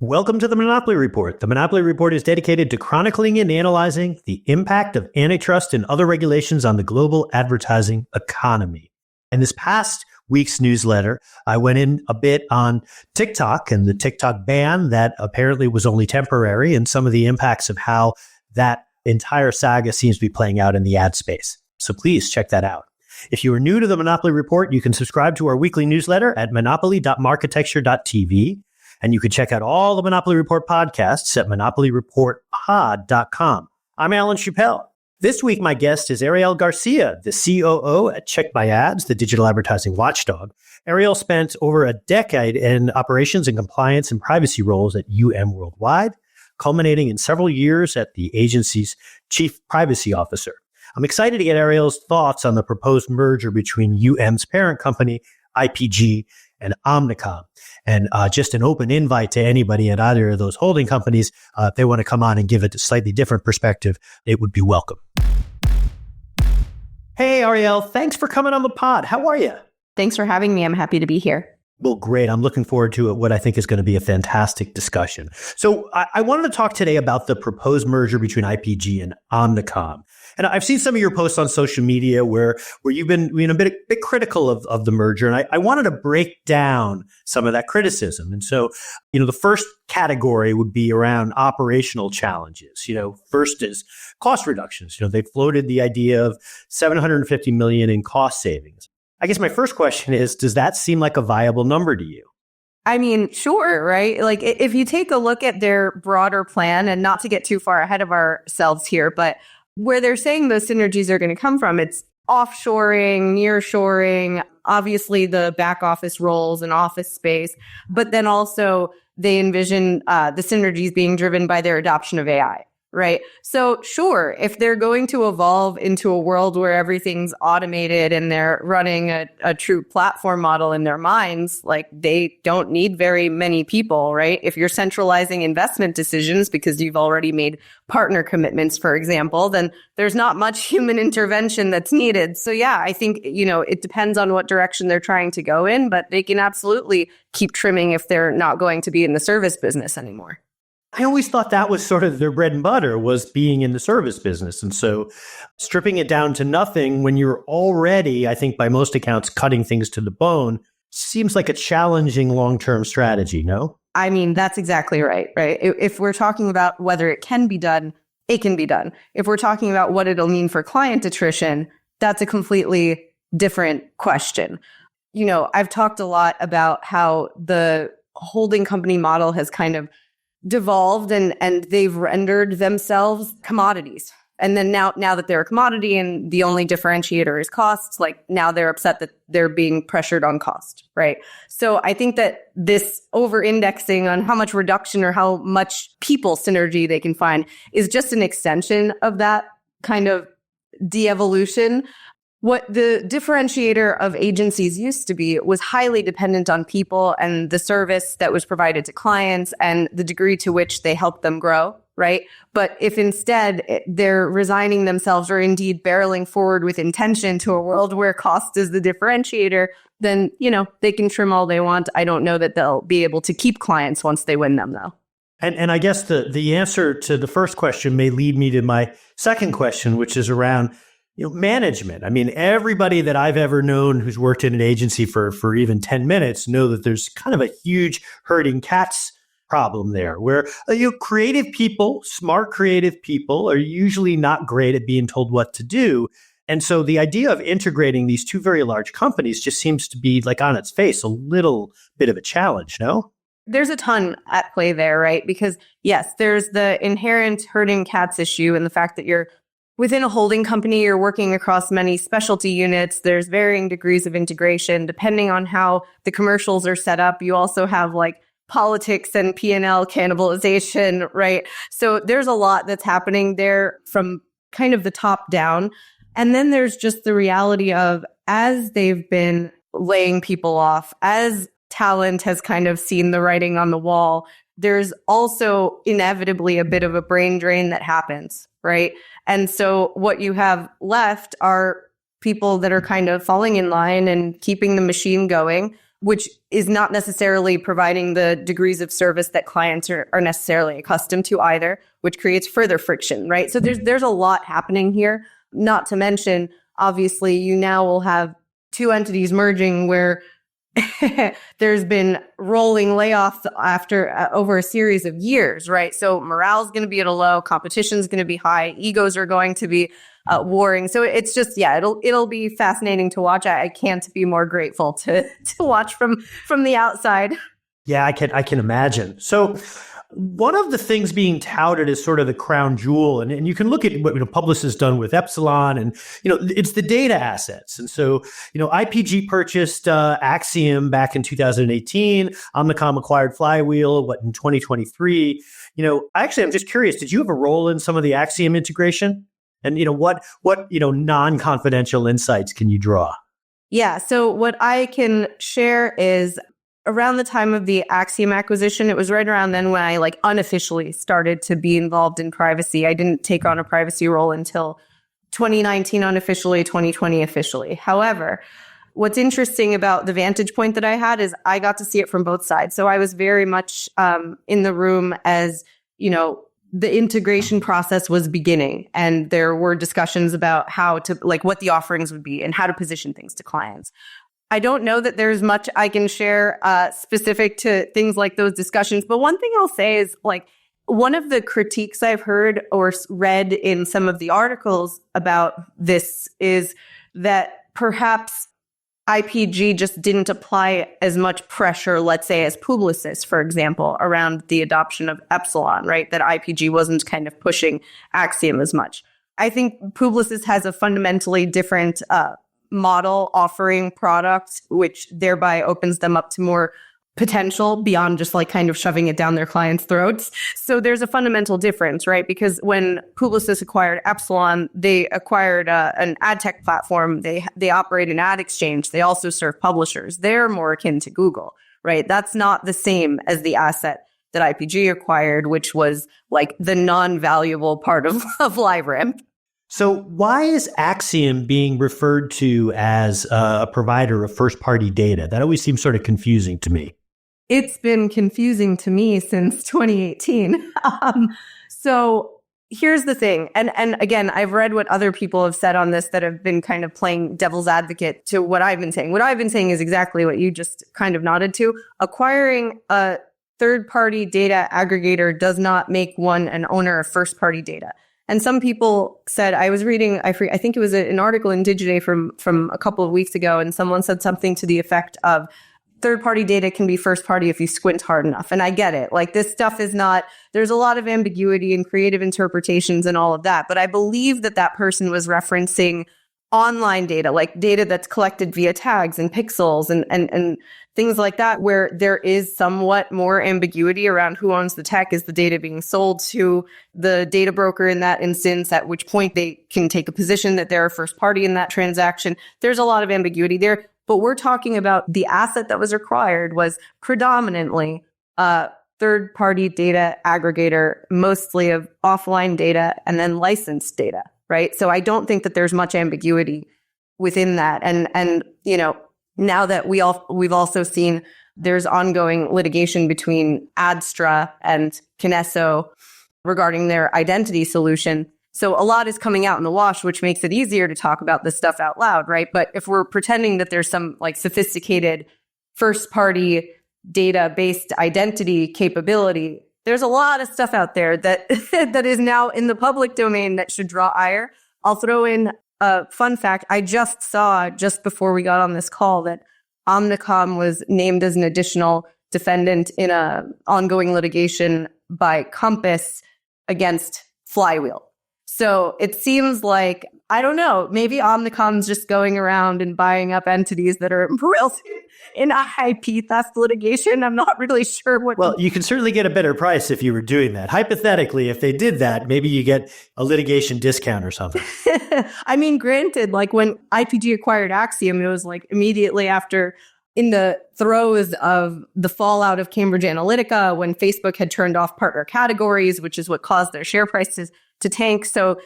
Welcome to the Monopoly Report. The Monopoly Report is dedicated to chronicling and analyzing the impact of antitrust and other regulations on the global advertising economy. In this past week's newsletter, I went in a bit on TikTok and the TikTok ban that apparently was only temporary and some of the impacts of how that entire saga seems to be playing out in the ad space. So please check that out. If you are new to the Monopoly Report, you can subscribe to our weekly newsletter at monopoly.marketecture.tv. And you can check out all the Monopoly Report podcasts at monopolyreportpod.com. I'm Alan Chapell. This week, my guest is Arielle Garcia, the COO at Check My Ads, the digital advertising watchdog. Arielle spent over a decade in operations and compliance and privacy roles at Worldwide, culminating in several years at the agency's chief privacy officer. I'm excited to get Arielle's thoughts on the proposed merger between UM's parent company, IPG, and Omnicom. And just an open invite to anybody at either of those holding companies, if they want to come on and give it a slightly different perspective, it would be welcome. Hey, Arielle, thanks for coming on the pod. How are you? Thanks for having me. I'm happy to be here. Well, great. I'm looking forward to what I think is going to be a fantastic discussion. So I wanted to talk today about the proposed merger between IPG and Omnicom. And I've seen some of your posts on social media where you've been a bit critical of the merger. And I wanted to break down some of that criticism. And so, the first category would be around operational challenges. First is cost reductions. They floated the idea of $750 million in cost savings. I guess my first question is, does that seem like a viable number to you? I mean, sure, right? Like if you take a look at their broader plan, and not to get too far ahead of ourselves here, but where they're saying those synergies are going to come from, it's offshoring, nearshoring, obviously the back office roles and office space, but then also they envision the synergies being driven by their adoption of AI. Right. So sure, if they're going to evolve into a world where everything's automated and they're running a true platform model in their minds, like they don't need very many people, right? If you're centralizing investment decisions because you've already made partner commitments, for example, then there's not much human intervention that's needed. So yeah, I think, it depends on what direction they're trying to go in, but they can absolutely keep trimming if they're not going to be in the service business anymore. I always thought that was sort of their bread and butter, was being in the service business. And so stripping it down to nothing when you're already, I think by most accounts, cutting things to the bone seems like a challenging long-term strategy, no? I mean, that's exactly right? If we're talking about whether it can be done, it can be done. If we're talking about what it'll mean for client attrition, that's a completely different question. I've talked a lot about how the holding company model has kind of devolved and they've rendered themselves commodities. And then now that they're a commodity and the only differentiator is costs, like now they're upset that they're being pressured on cost, right? So I think that this over-indexing on how much reduction or how much people synergy they can find is just an extension of that kind of de-evolution. What the differentiator of agencies used to be was highly dependent on people and the service that was provided to clients and the degree to which they helped them grow, right? But if instead they're resigning themselves or indeed barreling forward with intention to a world where cost is the differentiator, then, they can trim all they want. I don't know that they'll be able to keep clients once they win them, though. And I guess the answer to the first question may lead me to my second question, which is around management. I mean, everybody that I've ever known who's worked in an agency for even 10 minutes know that there's kind of a huge herding cats problem there where creative people, smart creative people are usually not great at being told what to do. And so the idea of integrating these two very large companies just seems to be like on its face a little bit of a challenge, no? There's a ton at play there, right? Because yes, there's the inherent herding cats issue and the fact that you're within a holding company, you're working across many specialty units. There's varying degrees of integration. Depending on how the commercials are set up, you also have like politics and P&L cannibalization, right? So there's a lot that's happening there from kind of the top down. And then there's just the reality of, as they've been laying people off, as talent has kind of seen the writing on the wall, there's also inevitably a bit of a brain drain that happens, right? And so what you have left are people that are kind of falling in line and keeping the machine going, which is not necessarily providing the degrees of service that clients are necessarily accustomed to either, which creates further friction, right? So there's a lot happening here. Not to mention, obviously, you now will have two entities merging where there's been rolling layoffs after over a series of years, right? So morale's going to be at a low, competition's going to be high, egos are going to be warring. So it's just, it'll be fascinating to watch. I can't be more grateful to watch from the outside. Yeah, I can imagine. So one of the things being touted as sort of the crown jewel, and you can look at what Publicis has done with Epsilon, and it's the data assets. And so IPG purchased Acxiom back in 2018. Omnicom acquired Flywheel in 2023. I'm just curious. Did you have a role in some of the Acxiom integration? And what non-confidential insights can you draw? Yeah. So what I can share is, around the time of the Acxiom acquisition, it was right around then when I unofficially started to be involved in privacy. I didn't take on a privacy role until 2019 unofficially, 2020 officially. However, what's interesting about the vantage point that I had is I got to see it from both sides. So I was very much in the room as, the integration process was beginning, and there were discussions about how to, what the offerings would be and how to position things to clients. I don't know that there's much I can share specific to things like those discussions. But one thing I'll say is, one of the critiques I've heard or read in some of the articles about this is that perhaps IPG just didn't apply as much pressure, let's say, as Publicis, for example, around the adoption of Epsilon, right? That IPG wasn't kind of pushing Acxiom as much. I think Publicis has a fundamentally different model offering products, which thereby opens them up to more potential beyond just kind of shoving it down their clients' throats. So there's a fundamental difference, right? Because when Publicis acquired Epsilon, they acquired an ad tech platform. They operate an ad exchange. They also serve publishers. They're more akin to Google, right? That's not the same as the asset that IPG acquired, which was the non-valuable part of LiveRamp. So why is Acxiom being referred to as a provider of first-party data? That always seems sort of confusing to me. It's been confusing to me since 2018. So here's the thing. And again, I've read what other people have said on this that have been kind of playing devil's advocate to what I've been saying. What I've been saying is exactly what you just kind of nodded to. Acquiring a third-party data aggregator does not make one an owner of first-party data. And some people said, I was reading, I think it was an article in Digiday from a couple of weeks ago, and someone said something to the effect of, third-party data can be first-party if you squint hard enough. And I get it. This stuff is not, there's a lot of ambiguity and creative interpretations and all of that. But I believe that person was referencing online data, data that's collected via tags and pixels and things like that, where there is somewhat more ambiguity around who owns the tech. Is the data being sold to the data broker in that instance, at which point they can take a position that they're a first party in that transaction? There's a lot of ambiguity there. But we're talking about the asset that was acquired was predominantly a third-party data aggregator, mostly of offline data and then licensed data, right? So I don't think that there's much ambiguity within that. And now that we've also seen there's ongoing litigation between Adstra and Kinesso regarding their identity solution. So a lot is coming out in the wash, which makes it easier to talk about this stuff out loud, right? But if we're pretending that there's some sophisticated first-party data-based identity capability, there's a lot of stuff out there that that is now in the public domain that should draw ire. I'll throw in a fun fact. I just saw, just before we got on this call, that Omnicom was named as an additional defendant in an ongoing litigation by Compass against Flywheel. So it seems like, I don't know, maybe Omnicom's just going around and buying up entities that are embroiled in IP theft litigation. I'm not really sure what. Well, you can certainly get a better price if you were doing that. Hypothetically, if they did that, maybe you get a litigation discount or something. I mean, granted, when IPG acquired Acxiom, it was immediately after, in the throes of the fallout of Cambridge Analytica, when Facebook had turned off partner categories, which is what caused their share prices to tank. So,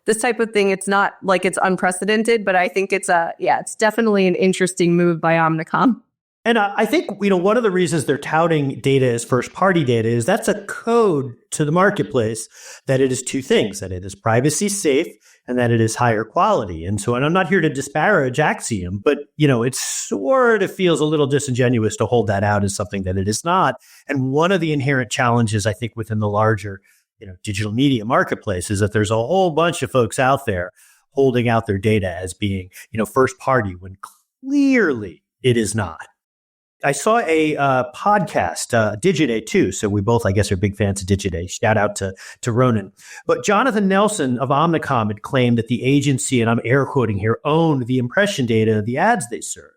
this type of thing, it's not it's unprecedented, but I think it's definitely an interesting move by Omnicom. And I think, one of the reasons they're touting data as first-party data is that's a code to the marketplace that it is two things, that it is privacy safe and that it is higher quality. And I'm not here to disparage Axiom, but, it sort of feels a little disingenuous to hold that out as something that it is not. And one of the inherent challenges, I think, within the larger, digital media marketplace is that there's a whole bunch of folks out there holding out their data as being, first-party when clearly it is not. I saw a podcast, Digiday too. So we both, I guess, are big fans of Digiday. Shout out to Ronan. But Jonathan Nelson of Omnicom had claimed that the agency, and I'm air quoting here, owned the impression data of the ads they serve.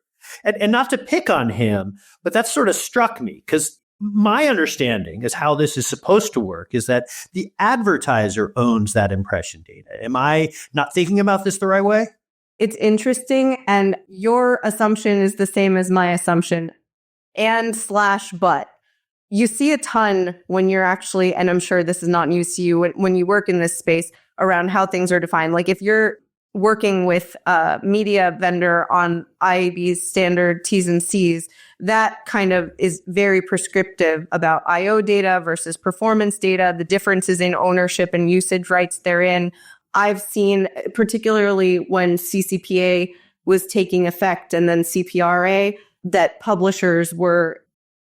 And not to pick on him, but that sort of struck me because my understanding is how this is supposed to work is that the advertiser owns that impression data. Am I not thinking about this the right way? It's interesting. And your assumption is the same as my assumption. But you see a ton when you're actually, and I'm sure this is not news to you, when you work in this space around how things are defined. Like if you're working with a media vendor on IAB's standard T's and C's, that kind of is very prescriptive about IO data versus performance data, the differences in ownership and usage rights therein. I've seen, particularly when CCPA was taking effect and then CPRA, that publishers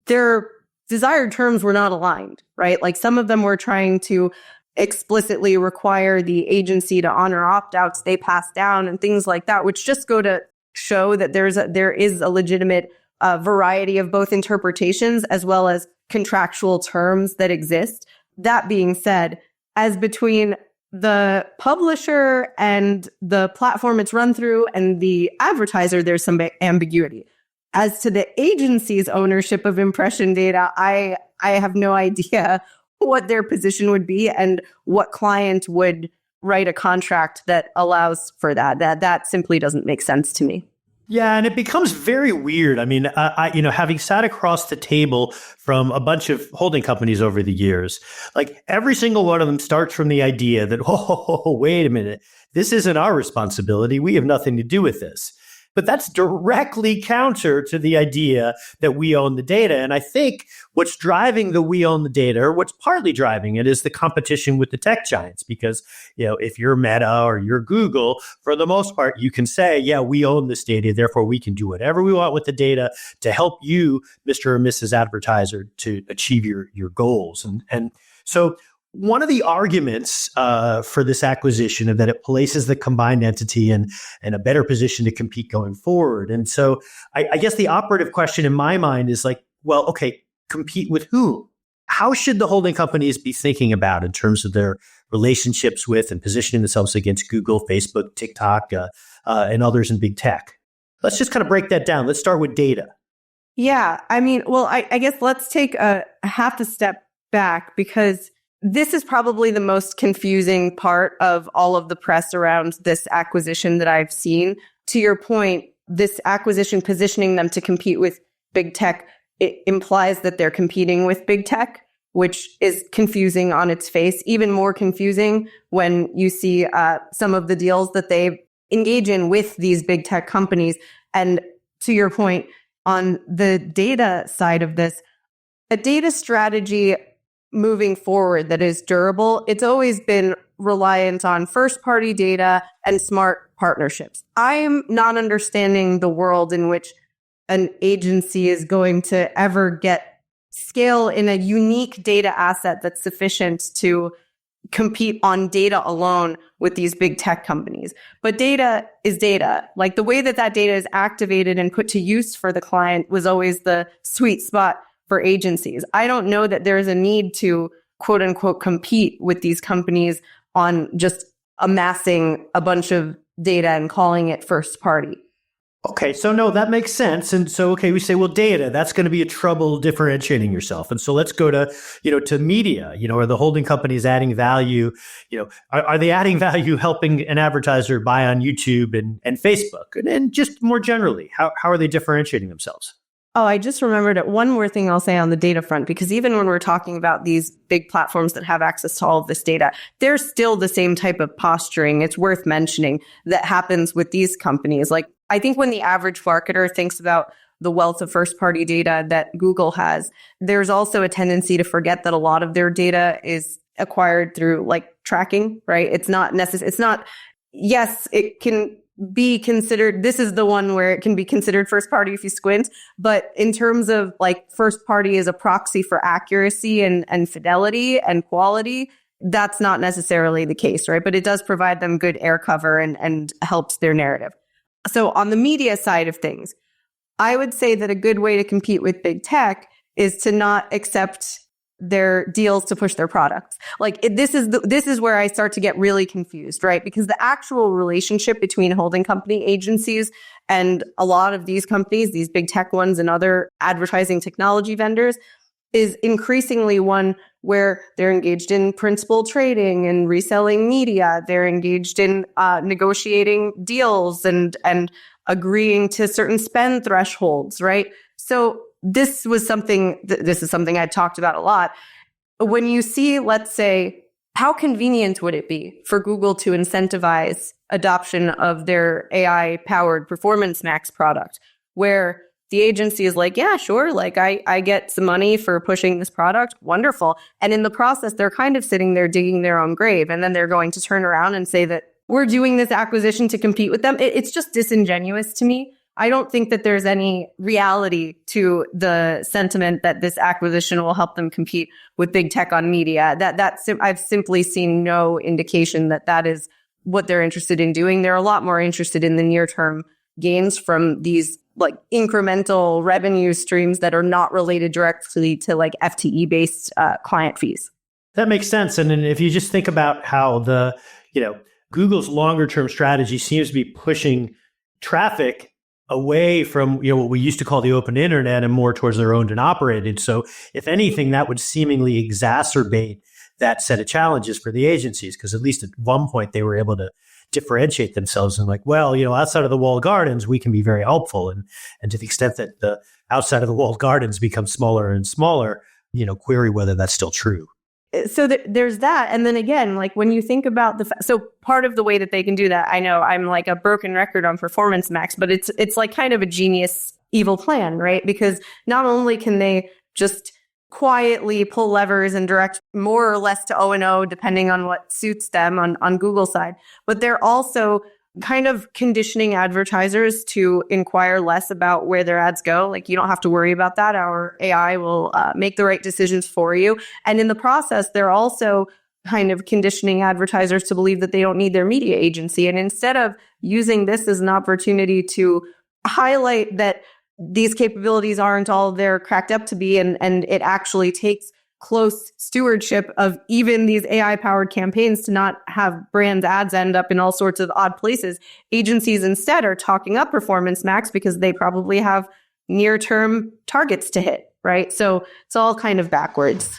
their desired terms were not aligned, right? Like some of them were trying to explicitly require the agency to honor opt-outs they pass down and things like that, which just go to show that there is a legitimate variety of both interpretations as well as contractual terms that exist. That being said, as between the publisher and the platform it's run through and the advertiser, there's some ambiguity. As to the agency's ownership of impression data, I have no idea what their position would be and what client would write a contract that allows for that. That simply doesn't make sense to me. Yeah, and it becomes very weird. I mean, having sat across the table from a bunch of holding companies over the years, like every single one of them starts from the idea that, wait a minute, this isn't our responsibility. We have nothing to do with this. But that's directly counter to the idea that we own the data. And I think what's driving the we own the data, or what's partly driving it, is the competition with the tech giants. Because, if you're Meta or you're Google, for the most part, you can say, yeah, we own this data. Therefore, we can do whatever we want with the data to help you, Mr. or Mrs. Advertiser, to achieve your goals. And so one of the arguments for this acquisition is that it places the combined entity in a better position to compete going forward. And so I guess the operative question in my mind is like, well, okay, compete with who? How should the holding companies be thinking about in terms of their relationships with and positioning themselves against Google, Facebook, TikTok, and others in big tech? Let's just kind of break that down. Let's start with data. Yeah, I mean, well, I guess let's take a half a step back because this is probably the most confusing part of all of the press around this acquisition that I've seen. To your point, this acquisition positioning them to compete with big tech, it implies that they're competing with big tech, which is confusing on its face. Even more confusing when you see some of the deals that they engage in with these big tech companies. And to your point, on the data side of this, a data strategy moving forward that is durable, it's always been reliant on first-party data and smart partnerships. I'm not understanding the world in which an agency is going to ever get scale in a unique data asset that's sufficient to compete on data alone with these big tech companies. But data is data. Like the way that data is activated and put to use for the client was always the sweet spot for agencies. I don't know that there is a need to quote unquote compete with these companies on just amassing a bunch of data and calling it first party. Okay, so no, that makes sense. And so, okay, we say, well, data, that's going to be a trouble differentiating yourself. And so let's go to, to media, are the holding companies adding value? Are they adding value helping an advertiser buy on YouTube and Facebook? And just more generally, how are they differentiating themselves? Oh, I just remembered it. One more thing I'll say on the data front, because even when we're talking about these big platforms that have access to all of this data, there's still the same type of posturing, it's worth mentioning, that happens with these companies. Like, I think when the average marketer thinks about the wealth of first-party data that Google has. There's also a tendency to forget that a lot of their data is acquired through like tracking, right? It's not necessary. It's not, yes, it can be considered, this is the one where it can be considered first party if you squint. But in terms of like first party as a proxy for accuracy and fidelity and quality, that's not necessarily the case, right? But it does provide them good air cover and helps their narrative. So on the media side of things, I would say that a good way to compete with big tech is to not accept their deals to push their products. Like this is where I start to get really confused, right? Because the actual relationship between holding company agencies and a lot of these companies, these big tech ones and other advertising technology vendors, is increasingly one where they're engaged in principal trading and reselling media. They're engaged in negotiating deals and agreeing to certain spend thresholds, right? So this is something I talked about a lot. When you see, let's say, how convenient would it be for Google to incentivize adoption of their AI-powered Performance Max product, where the agency is like, yeah, sure, like I get some money for pushing this product, wonderful. And in the process, they're kind of sitting there digging their own grave. And then they're going to turn around and say that we're doing this acquisition to compete with them. It's just disingenuous to me. I don't think that there's any reality to the sentiment that this acquisition will help them compete with big tech on media. I've simply seen no indication that that is what they're interested in doing. They're a lot more interested in the near-term gains from these like incremental revenue streams that are not related directly to like FTE-based client fees. That makes sense. And then if you just think about how Google's longer-term strategy seems to be pushing traffic away from what we used to call the open internet and more towards their owned and operated. So if anything, that would seemingly exacerbate that set of challenges for the agencies, because at least at one point they were able to differentiate themselves and like, well, outside of the walled gardens, we can be very helpful. And to the extent that the outside of the walled gardens become smaller and smaller, query whether that's still true. So there's that. And then again, like when you think about so part of the way that they can do that, I know I'm like a broken record on Performance Max, but it's like kind of a genius evil plan, right? Because not only can they just quietly pull levers and direct more or less to O&O, depending on what suits them on Google side, but they're also kind of conditioning advertisers to inquire less about where their ads go. Like, you don't have to worry about that. Our AI will make the right decisions for you. And in the process, they're also kind of conditioning advertisers to believe that they don't need their media agency. And instead of using this as an opportunity to highlight that these capabilities aren't all they're cracked up to be, and it actually takes close stewardship of even these AI-powered campaigns to not have brand ads end up in all sorts of odd places. Agencies instead are talking up Performance Max because they probably have near-term targets to hit, right? So it's all kind of backwards.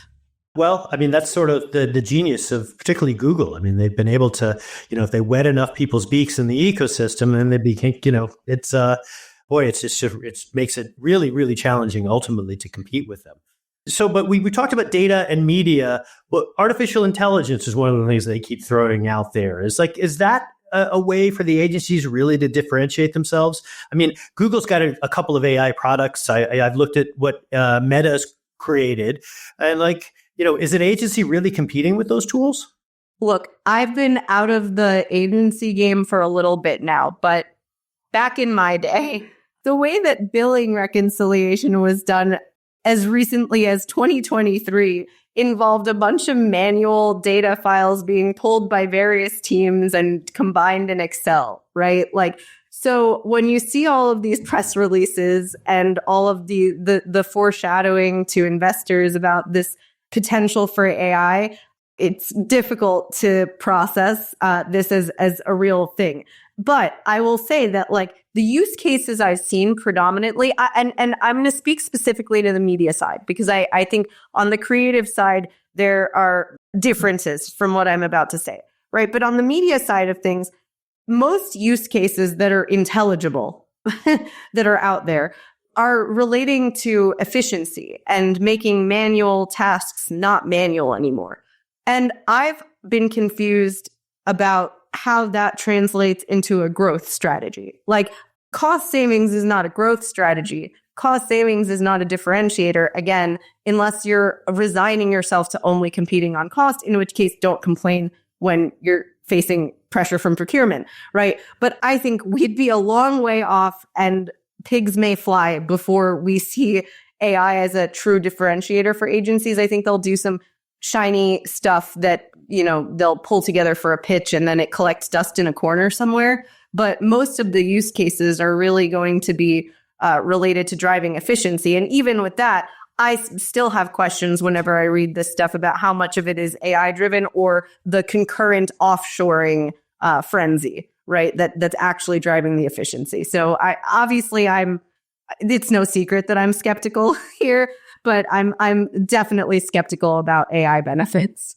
Well, I mean, that's sort of the genius of particularly Google. I mean, they've been able to, if they wet enough people's beaks in the ecosystem, then they became, it makes it really, really challenging ultimately to compete with them. So, but we talked about data and media. Well, artificial intelligence is one of the things they keep throwing out there. Is that a way for the agencies really to differentiate themselves? I mean, Google's got a couple of AI products. I've looked at what Meta's created, and is an agency really competing with those tools? Look, I've been out of the agency game for a little bit now, but back in my day, the way that billing reconciliation was done as recently as 2023 involved a bunch of manual data files being pulled by various teams and combined in Excel, right? So when you see all of these press releases and all of the foreshadowing to investors about this potential for AI, it's difficult to process this as a real thing. But I will say that the use cases I've seen predominantly, and I'm going to speak specifically to the media side, because I think on the creative side, there are differences from what I'm about to say, right? But on the media side of things, most use cases that are intelligible that are out there are relating to efficiency and making manual tasks not manual anymore. And I've been confused about how that translates into a growth strategy. Cost savings is not a growth strategy, cost savings is not a differentiator, again, unless you're resigning yourself to only competing on cost, in which case don't complain when you're facing pressure from procurement, right? But I think we'd be a long way off and pigs may fly before we see AI as a true differentiator for agencies. I think they'll do some shiny stuff that, they'll pull together for a pitch and then it collects dust in a corner somewhere. But most of the use cases are really going to be related to driving efficiency. And even with that, I still have questions whenever I read this stuff about how much of it is AI driven or the concurrent offshoring frenzy, right? That's actually driving the efficiency. So it's no secret that I'm skeptical here, but I'm definitely skeptical about AI benefits.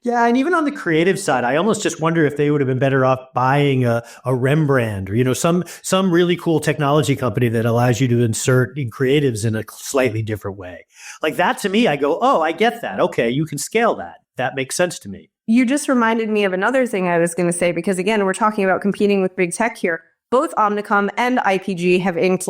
Yeah, and even on the creative side, I almost just wonder if they would have been better off buying a Rembrandt or some really cool technology company that allows you to insert in creatives in a slightly different way. Like that to me, I go, oh, I get that. Okay, you can scale that. That makes sense to me. You just reminded me of another thing I was going to say, because again, we're talking about competing with big tech here. Both Omnicom and IPG have inked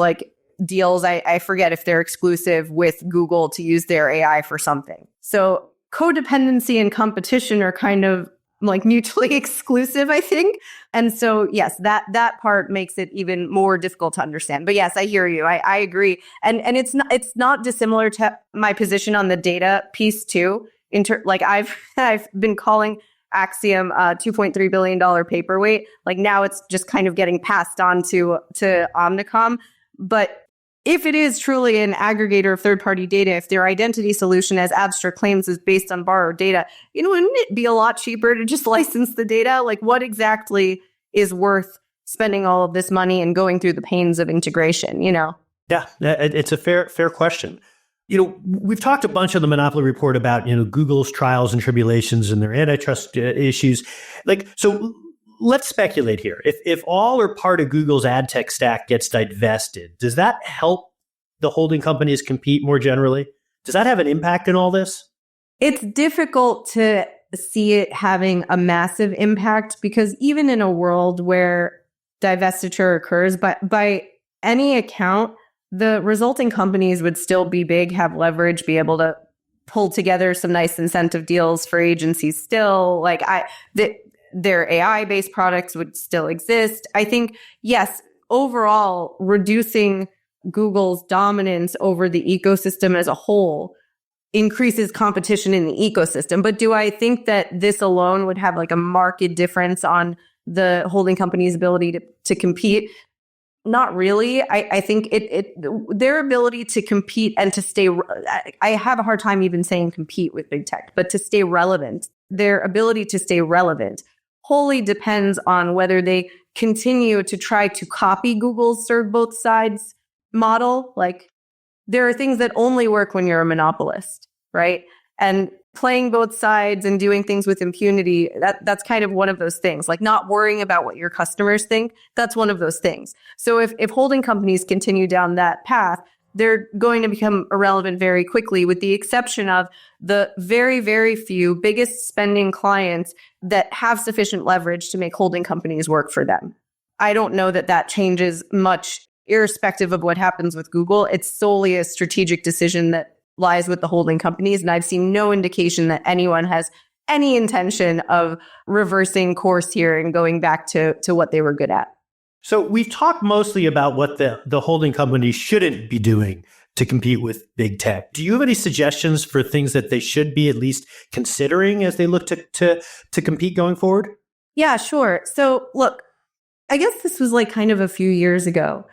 deals. I forget if they're exclusive with Google to use their AI for something. So codependency and competition are kind of mutually exclusive, I think. And so, yes, that part makes it even more difficult to understand. But yes, I hear you. I agree. And it's not dissimilar to my position on the data piece too. I've been calling Axiom $2.3 billion paperweight. Now it's just kind of getting passed on to Omnicom. But if it is truly an aggregator of third-party data, if their identity solution, as Abstract claims, is based on borrowed data, wouldn't it be a lot cheaper to just license the data? What exactly is worth spending all of this money and going through the pains of integration, Yeah, it's a fair question. We've talked a bunch on the Monopoly Report about, Google's trials and tribulations and their antitrust issues. So let's speculate here. If all or part of Google's ad tech stack gets divested, does that help the holding companies compete more generally? Does that have an impact in all this? It's difficult to see it having a massive impact because even in a world where divestiture occurs, but by any account, the resulting companies would still be big, have leverage, be able to pull together some nice incentive deals for agencies still. Their AI-based products would still exist. I think, yes, overall, reducing Google's dominance over the ecosystem as a whole increases competition in the ecosystem. But do I think that this alone would have a marked difference on the holding company's ability to compete? Not really. I think their ability to compete and to stay, I have a hard time even saying compete with big tech, but to stay relevant, their ability to stay relevant wholly depends on whether they continue to try to copy Google's serve both sides model. There are things that only work when you're a monopolist, right? And playing both sides and doing things with impunity, that's kind of one of those things. Not worrying about what your customers think, that's one of those things. So if holding companies continue down that path, they're going to become irrelevant very quickly, with the exception of the very, very few biggest spending clients that have sufficient leverage to make holding companies work for them. I don't know that changes much, irrespective of what happens with Google. It's solely a strategic decision that lies with the holding companies. And I've seen no indication that anyone has any intention of reversing course here and going back to what they were good at. So we've talked mostly about what the holding company shouldn't be doing to compete with big tech. Do you have any suggestions for things that they should be at least considering as they look to compete going forward? Yeah, sure. So look, I guess this was kind of a few years ago.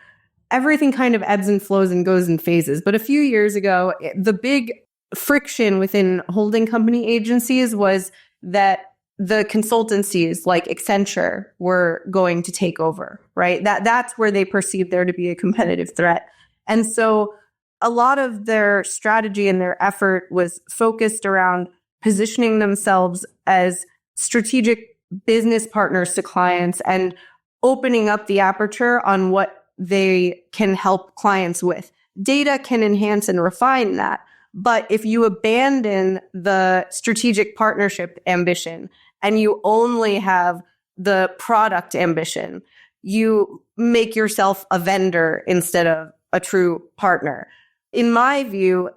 Everything kind of ebbs and flows and goes in phases. But a few years ago, the big friction within holding company agencies was that the consultancies like Accenture were going to take over, right? That's where they perceived there to be a competitive threat. And so a lot of their strategy and their effort was focused around positioning themselves as strategic business partners to clients and opening up the aperture on what they can help clients with. Data can enhance and refine that. But if you abandon the strategic partnership ambition and you only have the product ambition, you make yourself a vendor instead of a true partner. In my view,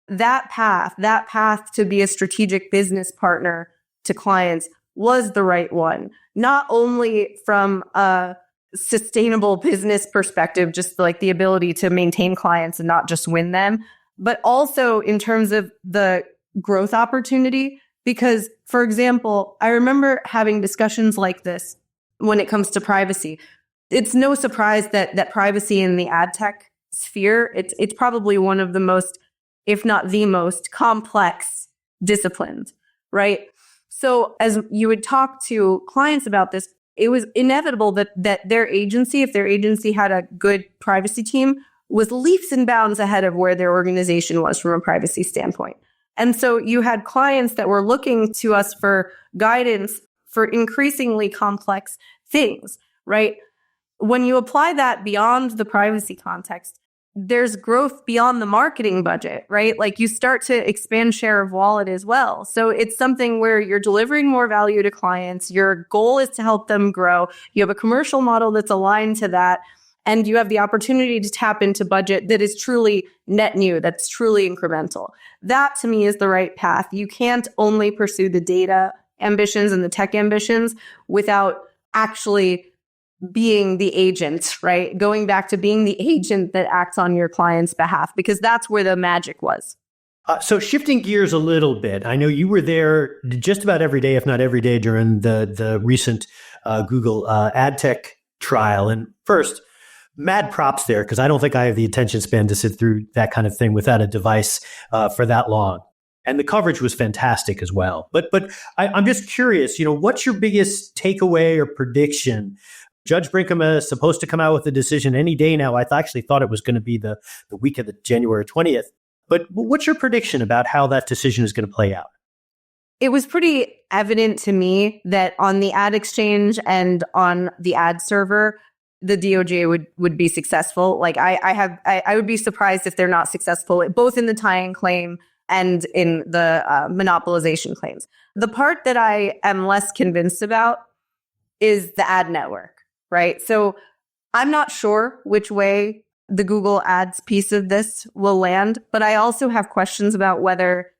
that path to be a strategic business partner to clients was the right one, not only from a sustainable business perspective, just like the ability to maintain clients and not just win them, but also in terms of the growth opportunity. Because, for example, I remember having discussions like this when it comes to privacy. It's no surprise that privacy in the ad tech sphere, it's probably one of the most, if not the most complex disciplines, right? So as you would talk to clients about this, it was inevitable that their agency, if their agency had a good privacy team, was leaps and bounds ahead of where their organization was from a privacy standpoint. And so you had clients that were looking to us for guidance for increasingly complex things, right? When you apply that beyond the privacy context, there's growth beyond the marketing budget, right? Like you start to expand share of wallet as well. So it's something where you're delivering more value to clients. Your goal is to help them grow. You have a commercial model that's aligned to that. And you have the opportunity to tap into budget that is truly net new, that's truly incremental. That to me is the right path. You can't only pursue the data ambitions and the tech ambitions without actually being the agent, right? Going back to being the agent that acts on your client's behalf, because that's where the magic was. So shifting gears a little bit, I know you were there just about every day, if not every day, during the recent Google ad tech trial. And first, mad props there, because I don't think I have the attention span to sit through that kind of thing without a device for that long. And the coverage was fantastic as well. But I'm just curious, what's your biggest takeaway or prediction? Judge Brinkema is supposed to come out with a decision any day now. I actually thought it was going to be the week of the January 20th. But what's your prediction about how that decision is going to play out? It was pretty evident to me that on the ad exchange and on the ad server, the DOJ would be successful. Like I would be surprised if they're not successful, both in the tie-in claim and in the monopolization claims. The part that I am less convinced about is the ad network. Right. So I'm not sure which way the Google Ads piece of this will land, but I also have questions about whether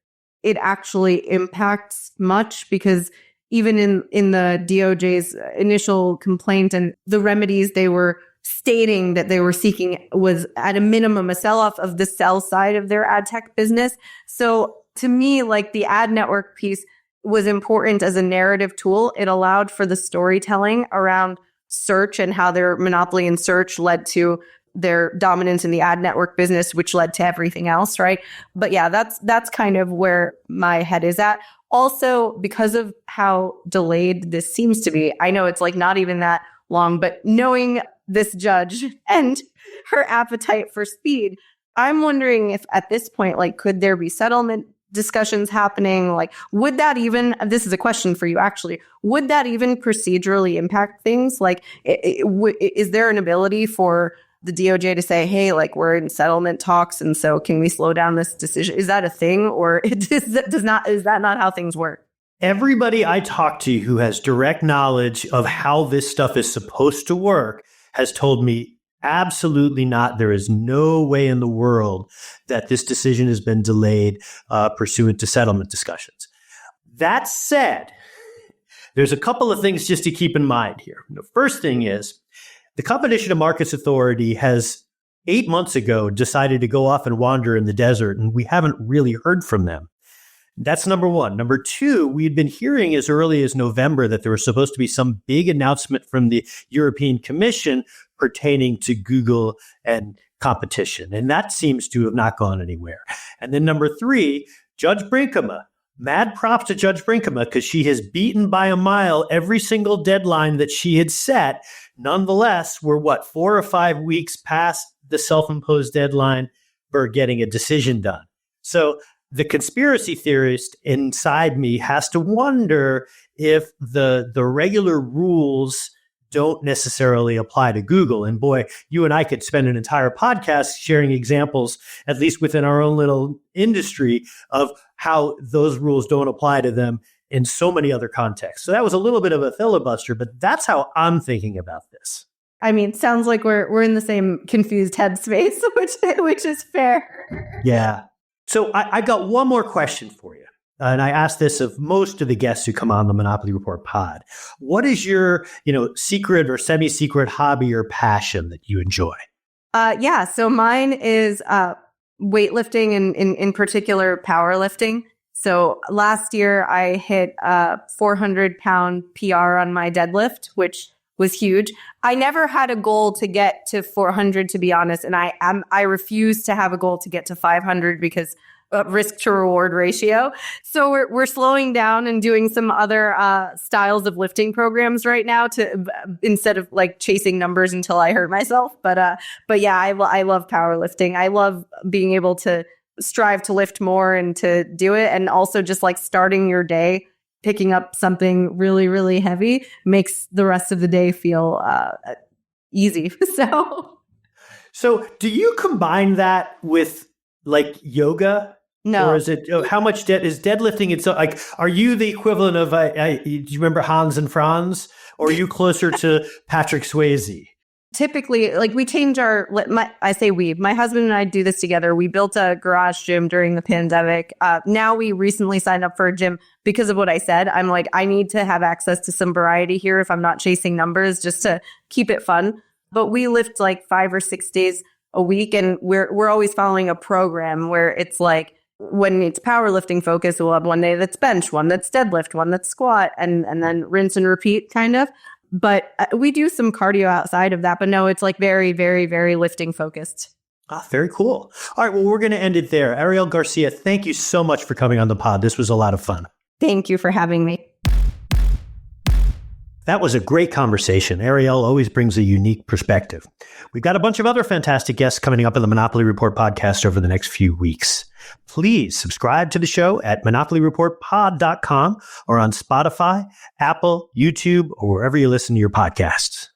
it actually impacts much, because even in the DOJ's initial complaint and the remedies they were stating that they were seeking was at a minimum a sell-off of the sell side of their ad tech business. So to me, like the ad network piece was important as a narrative tool. It allowed for the storytelling around search and how their monopoly in search led to their dominance in the ad network business, which led to everything else, right? But yeah, that's kind of where my head is at. Also, because of how delayed this seems to be, I know it's like not even that long, but knowing this judge and her appetite for speed, I'm wondering if at this point, like, could there be settlement discussions happening? Like, would that even, this is a question for you actually, would that even procedurally impact things? Like, is there an ability for the DOJ to say, hey, like, we're in settlement talks, and so can we slow down this decision? Is that a thing, or is that not how things work? Everybody I talk to who has direct knowledge of how this stuff is supposed to work has told me absolutely not. There is no way in the world that this decision has been delayed pursuant to settlement discussions. That said, there's a couple of things just to keep in mind here. The first thing is the Competition and Markets Authority has 8 months ago decided to go off and wander in the desert, and we haven't really heard from them. That's number one. Number two, we'd been hearing as early as November that there was supposed to be some big announcement from the European Commission pertaining to Google and competition. And that seems to have not gone anywhere. And then number three, Judge Brinkema, mad props to Judge Brinkema, because she has beaten by a mile every single deadline that she had set. Nonetheless, we're 4 or 5 weeks past the self-imposed deadline for getting a decision done. So the conspiracy theorist inside me has to wonder if the regular rules don't necessarily apply to Google. And boy, you and I could spend an entire podcast sharing examples, at least within our own little industry, of how those rules don't apply to them in so many other contexts. So that was a little bit of a filibuster, but that's how I'm thinking about this. I mean, sounds like we're in the same confused headspace, which is fair. Yeah. So I got one more question for you. And I ask this of most of the guests who come on the Monopoly Report pod. What is your, secret or semi-secret hobby or passion that you enjoy? So mine is weightlifting and in particular powerlifting. So last year I hit a 400-pound PR on my deadlift, which was huge. I never had a goal to get to 400, to be honest, and I refuse to have a goal to get to 500 because risk to reward ratio. So we're slowing down and doing some other styles of lifting programs right now to instead of like chasing numbers until I hurt myself. But yeah, I love powerlifting. I love being able to strive to lift more and to do it, and also just like starting your day picking up something really, really heavy makes the rest of the day feel easy. So do you combine that with like yoga? No. Or is it, how much is deadlifting? It's like, are you the equivalent of, do you remember Hans and Franz? Or are you closer to Patrick Swayze? Typically, like we change my husband and I do this together. We built a garage gym during the pandemic. Now we recently signed up for a gym because of what I said. I'm like, I need to have access to some variety here if I'm not chasing numbers, just to keep it fun. But we lift like 5 or 6 days a week, and we're always following a program where it's like, when it's powerlifting focused, we'll have one day that's bench, one that's deadlift, one that's squat, and then rinse and repeat kind of. But we do some cardio outside of that. But no, it's like very, very, very lifting focused. Very cool. All right. Well, we're going to end it there. Arielle Garcia, thank you so much for coming on the pod. This was a lot of fun. Thank you for having me. That was a great conversation. Arielle always brings a unique perspective. We've got a bunch of other fantastic guests coming up in the Monopoly Report podcast over the next few weeks. Please subscribe to the show at monopolyreportpod.com or on Spotify, Apple, YouTube, or wherever you listen to your podcasts.